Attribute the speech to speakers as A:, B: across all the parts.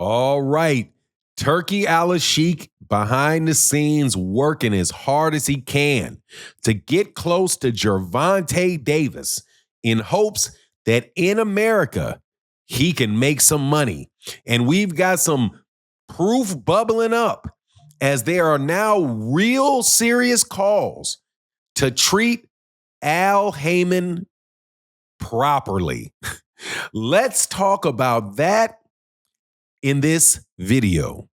A: All right. Turki Alashik behind the scenes working as hard as he can to get close to Gervonta Davis in hopes that in America he can make some money. And we've got some proof bubbling up as there are now real serious calls to treat Al Haymon properly. Let's talk about that in this video.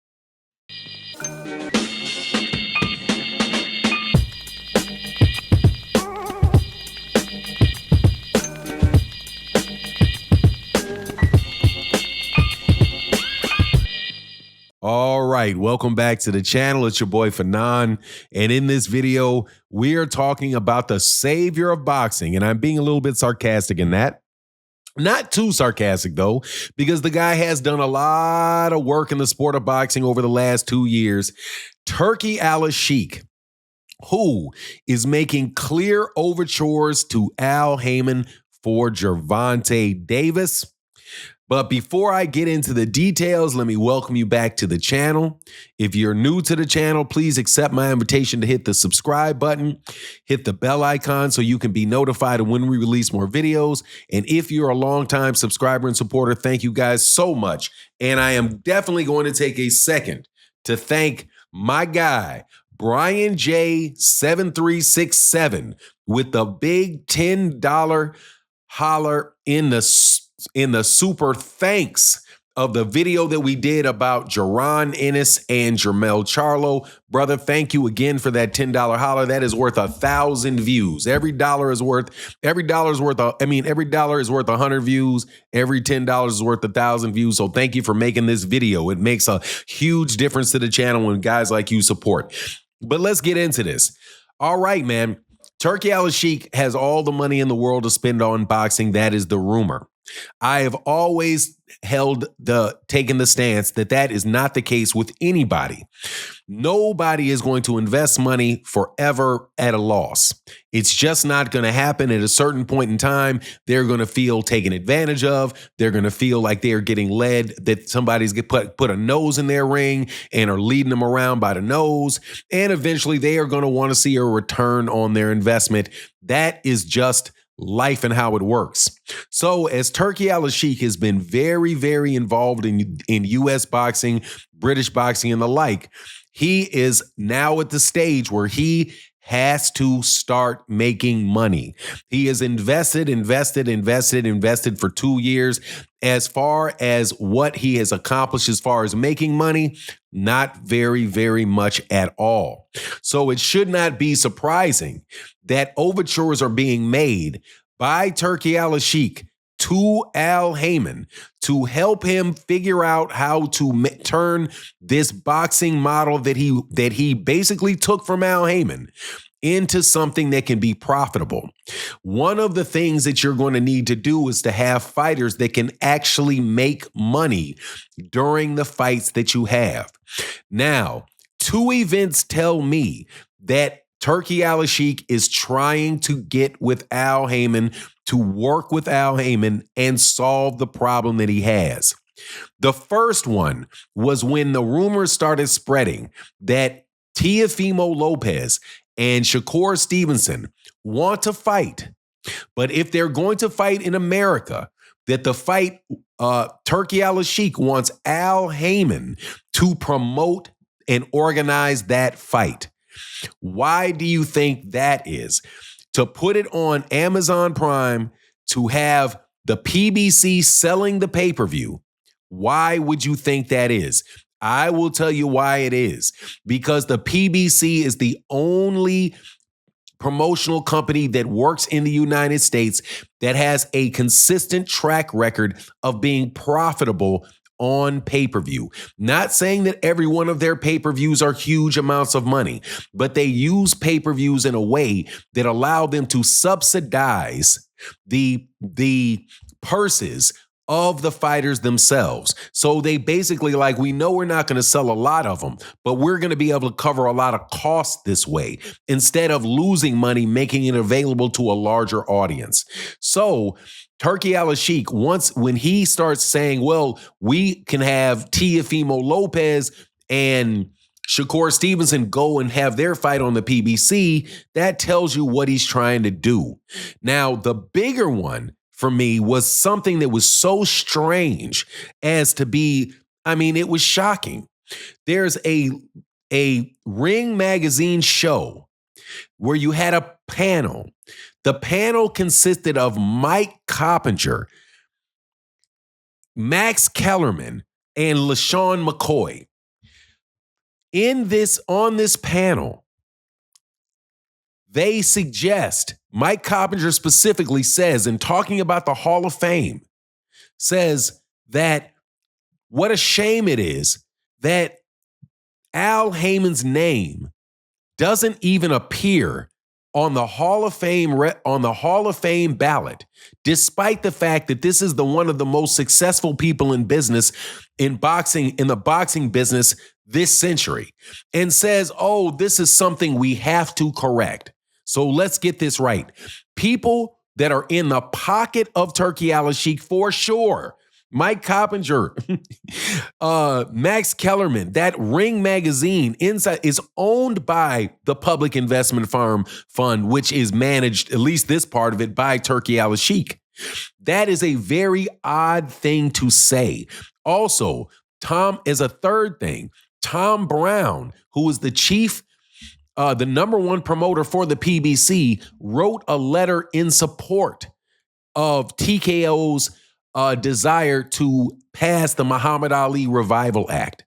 A: All right, welcome back to the channel. It's your boy Fanon, and in this video, we are talking about the savior of boxing, and I'm being a little bit sarcastic in that. Not too sarcastic, though, because the guy has done a lot of work in the sport of boxing over the last 2 years. Turki Alashik, who is making clear overtures to Al Haymon for Gervonta Davis. But before I get into the details, let me welcome you back to the channel. If you're new to the channel, please accept my invitation to hit the subscribe button, hit the bell icon so you can be notified of when we release more videos. And if you're a longtime subscriber and supporter, thank you guys so much. And I am definitely going to take a second to thank my guy, Brian J7367, with the big $10 holler in the super thanks of the video that we did about Jaron Ennis and Jermell Charlo. Brother, thank you again for that $10 holler. That is worth 1,000 views. Every dollar is worth 100 views. Every $10 is worth 1,000 views. So thank you for making this video. It makes a huge difference to the channel when guys like you support. But let's get into this. All right, man. Turki Alashik has all the money in the world to spend on boxing. That is the rumor. I have always taken the stance that is not the case with anybody. Nobody is going to invest money forever at a loss. It's just not going to happen. At a certain point in time, they're going to feel taken advantage of. They're going to feel like they are getting led, that somebody's put a nose in their ring and are leading them around by the nose. And eventually they are going to want to see a return on their investment. That is just life and how it works. So as Turki Alashik has been very, very involved in U.S. boxing, British boxing, and the like, he is now at the stage where he has to start making money. He has invested for 2 years. As far as what he has accomplished as far as making money, not very, very much at all. So it should not be surprising that overtures are being made by Turki Alashik to Al Haymon to help him figure out how to turn this boxing model that he basically took from Al Haymon into something that can be profitable. One of the things that you're going to need to do is to have fighters that can actually make money during the fights that you have. Now, 2 events tell me that Turki Alashik is trying to get with Al Haymon to work with Al Haymon and solve the problem that he has. The first one was when the rumors started spreading that Teofimo Lopez and Shakur Stevenson want to fight. But if they're going to fight in America, that the fight, Turki Alashik wants Al Haymon to promote and organize that fight. Why do you think that is? To put it on Amazon Prime, to have the PBC selling the pay-per-view. Why would you think that is? I will tell you why it is. Because the PBC is the only promotional company that works in the United States that has a consistent track record of being profitable on pay-per-view. Not saying that every one of their pay-per-views are huge amounts of money, but they use pay-per-views in a way that allow them to subsidize the purses of the fighters themselves. So they basically like, we know we're not going to sell a lot of them, but we're going to be able to cover a lot of costs this way instead of losing money, making it available to a larger audience. So Turki Alashikh, when he starts saying, well, we can have Teofimo Lopez and Shakur Stevenson go and have their fight on the PBC, that tells you what he's trying to do. Now, the bigger one for me was something that was so strange as to be, I mean, it was shocking. There's a Ring Magazine show where you had a panel. The panel consisted of Mike Coppinger, Max Kellerman, and LaShawn McCoy. On this panel, they suggest, Mike Coppinger specifically says, in talking about the Hall of Fame, says that what a shame it is that Al Haymon's name doesn't even appear on the Hall of Fame ballot, despite the fact that this is one of the most successful people in business, in the boxing business this century, and says, oh, this is something we have to correct. So let's get this right. People that are in the pocket of Turki Alashikh for sure. Mike Coppinger, Max Kellerman, that Ring Magazine inside is owned by the Public Investment Fund, which is managed, at least this part of it, by Turki Alashikh. That is a very odd thing to say. Also, as a third thing, Tom Brown, who is the chief, the number one promoter for the PBC, wrote a letter in support of TKO's desire to pass the Muhammad Ali Revival Act.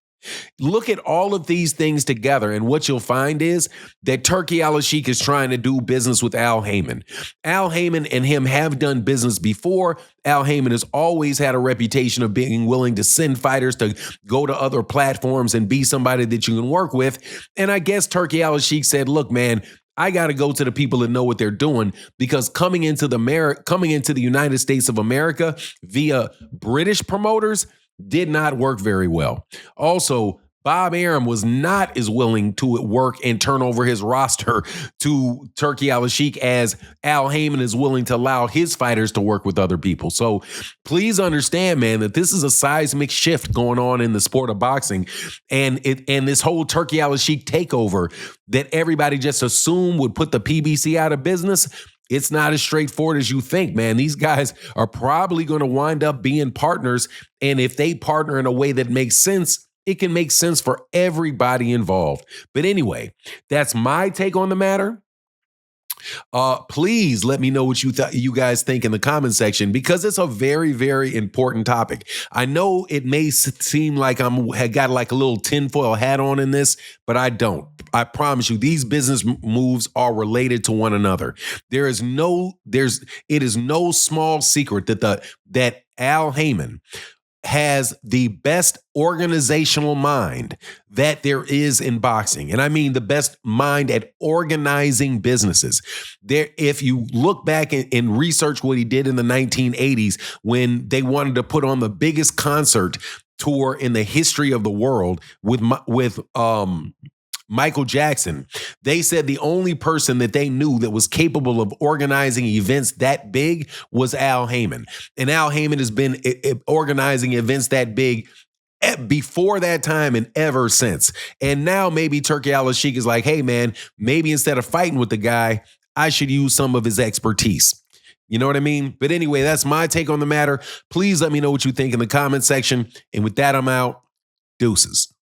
A: Look at all of these things together, and what you'll find is that Turki Alashikh is trying to do business with Al Haymon. Al Haymon and him have done business before. Al Haymon has always had a reputation of being willing to send fighters to go to other platforms and be somebody that you can work with. And I guess Turki Alashikh said, look, man, I got to go to the people that know what they're doing, because coming into the United States of America via British promoters did not work very well. Also, Bob Arum was not as willing to work and turn over his roster to Turki Alashikh as Al Haymon is willing to allow his fighters to work with other people. So please understand, man, that this is a seismic shift going on in the sport of boxing, and this whole Turki Alashikh takeover that everybody just assumed would put the PBC out of business. It's not as straightforward as you think, man. These guys are probably going to wind up being partners, and if they partner in a way that makes sense, it can make sense for everybody involved. But anyway, that's my take on the matter. Please let me know what you guys think in the comment section, because it's a very, very important topic. I know it may seem like I got like a little tinfoil hat on in this, but I don't. I promise you, these business moves are related to one another. It is no small secret that Al Haymon has the best organizational mind that there is in boxing. And I mean the best mind at organizing businesses. If you look back and research what he did in the 1980s when they wanted to put on the biggest concert tour in the history of the world with Michael Jackson, they said the only person that they knew that was capable of organizing events that big was Al Haymon. And Al Haymon has been organizing events that big before that time and ever since. And now maybe Turki Alashikh is like, hey, man, maybe instead of fighting with the guy, I should use some of his expertise. You know what I mean? But anyway, that's my take on the matter. Please let me know what you think in the comment section. And with that, I'm out. Deuces.